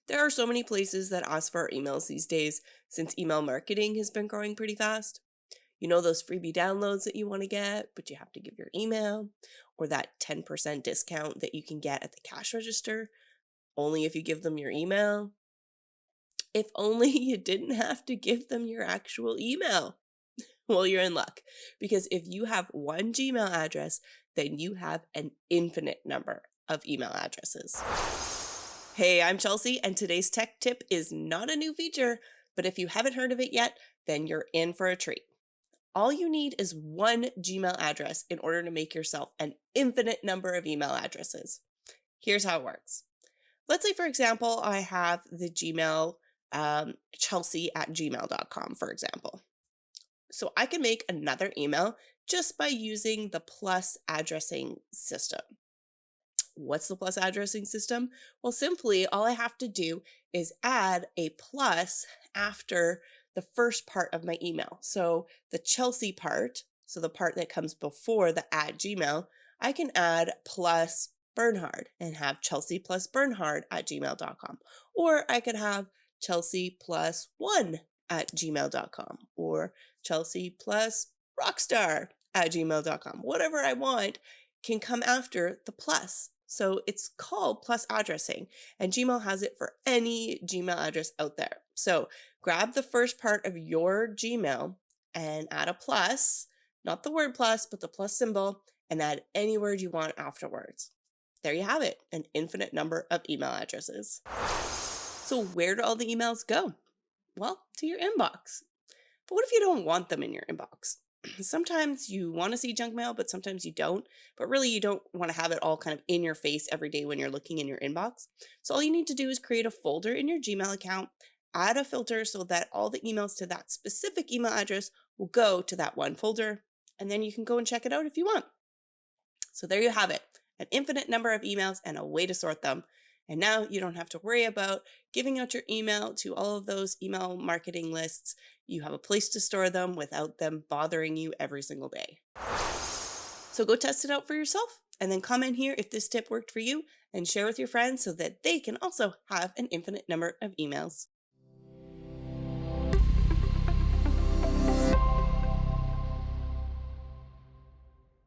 There are so many places that ask for our emails these days since email marketing has been growing pretty fast. You know those freebie downloads that you want to get, but you have to give your email, or that 10% discount that you can get at the cash register only if you give them your email. If only you didn't have to give them your actual email. Well, you're in luck because if you have one Gmail address, then you have an infinite number of email addresses. Hey, I'm Chelsea, and today's tech tip is not a new feature, but if you haven't heard of it yet, then you're in for a treat. All you need is one Gmail address in order to make yourself an infinite number of email addresses. Here's how it works. Let's say, for example, I have the Gmail chelsea at gmail.com, for example. So I can make another email just by using the plus addressing system. What's the plus addressing system? Well, simply all I have to do is add a plus after the first part of my email. So the Chelsea part, so the part that comes before the at Gmail, I can add plus Bernhard and have Chelsea plus Bernhard at gmail.com. Or I could have Chelsea plus one at gmail.com or Chelsea plus rockstar at gmail.com. Whatever I want can come after the plus. So it's called plus addressing, and Gmail has it for any Gmail address out there. So grab the first part of your Gmail and add a plus, not the word plus, but the plus symbol, and add any word you want afterwards. There you have it, an infinite number of email addresses. So where do all the emails go? Well, to your inbox. But what if you don't want them in your inbox? Sometimes you want to see junk mail, but sometimes you don't. But really, you don't want to have it all kind of in your face every day when you're looking in your inbox. So all you need to do is create a folder in your Gmail account, add a filter so that all the emails to that specific email address will go to that one folder, and then you can go and check it out if you want. So there you have it, an infinite number of emails and a way to sort them. And now you don't have to worry about giving out your email to all of those email marketing lists. You have a place to store them without them bothering you every single day. So go test it out for yourself and then comment here if this tip worked for you and share with your friends so that they can also have an infinite number of emails.